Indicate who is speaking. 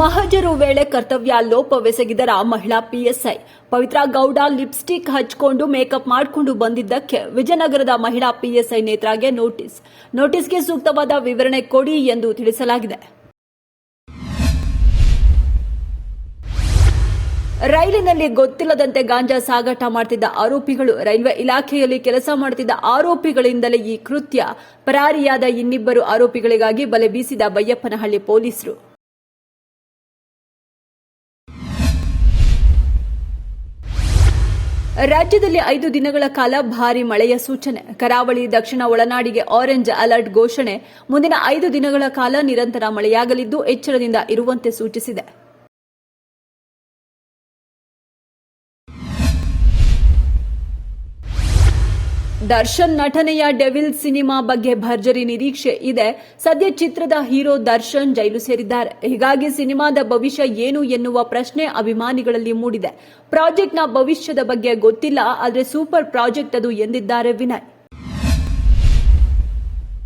Speaker 1: ಮಹಜರು ವೇಳೆ ಕರ್ತವ್ಯ ಲೋಪವೆಸಗಿದರ ಮಹಿಳಾ ಪಿಎಸ್ಐ ಪವಿತ್ರ ಗೌಡ ಲಿಪ್ಸ್ಟಿಕ್ ಹಚ್ಚಿಕೊಂಡು ಮೇಕಪ್ ಮಾಡಿಕೊಂಡು ಬಂದಿದ್ದಕ್ಕೆ ವಿಜಯನಗರದ ಮಹಿಳಾ ಪಿಎಸ್ಐ ನೇತ್ರಾಗೆ ನೋಟಿಸ್ಗೆ ಸೂಕ್ತವಾದ ವಿವರಣೆ ಕೊಡಿ ಎಂದು ತಿಳಿಸಲಾಗಿದೆ. ರೈಲಿನಲ್ಲಿ ಗೊತ್ತಿಲ್ಲದಂತೆ ಗಾಂಜಾ ಸಾಗಾಟ ಮಾಡುತ್ತಿದ್ದ ಆರೋಪಿಗಳು, ರೈಲ್ವೆ ಇಲಾಖೆಯಲ್ಲಿ ಕೆಲಸ ಮಾಡುತ್ತಿದ್ದ ಆರೋಪಿಗಳಿಂದಲೇ ಈ ಕೃತ್ಯ. ಪರಾರಿಯಾದ ಇನ್ನಿಬ್ಬರು ಆರೋಪಿಗಳಿಗಾಗಿ ಬಲೆ ಬೀಸಿದ ಬೈಯಪ್ಪನಹಳ್ಳಿ ಪೊಲೀಸರು. ರಾಜ್ಯದಲ್ಲಿ 5 ದಿನಗಳ ಕಾಲ ಭಾರೀ ಮಳೆಯ ಸೂಚನೆ. ಕರಾವಳಿ, ದಕ್ಷಿಣ ಒಳನಾಡಿಗೆ ಆರೆಂಜ್ ಅಲರ್ಟ್ ಘೋಷಣೆ. ಮುಂದಿನ 5 ದಿನಗಳ ಕಾಲ ನಿರಂತರ ಮಳೆಯಾಗಲಿದ್ದು ಎಚ್ಚರದಿಂದ ಇರುವಂತೆ ಸೂಚಿಸಿದೆ. ದರ್ಶನ್ ನಟನೆಯ ಡೆವಿಲ್ ಸಿನಿಮಾ ಬಗ್ಗೆ ಭರ್ಜರಿ ನಿರೀಕ್ಷೆ ಇದೆ. ಸದ್ಯ ಚಿತ್ರದ ಹೀರೋ ದರ್ಶನ್ ಜೈಲು ಸೇರಿದ್ದಾರೆ. ಹೀಗಾಗಿ ಸಿನಿಮಾದ ಭವಿಷ್ಯ ಏನು ಎನ್ನುವ ಪ್ರಶ್ನೆ ಅಭಿಮಾನಿಗಳಲ್ಲಿ ಮೂಡಿದೆ. ಪ್ರಾಜೆಕ್ಟ್ನ ಭವಿಷ್ಯದ ಬಗ್ಗೆ ಗೊತ್ತಿಲ್ಲ, ಆದರೆ ಸೂಪರ್ ಪ್ರಾಜೆಕ್ಟ್ ಅದು ಎಂದಿದ್ದಾರೆ ವಿನಯ್.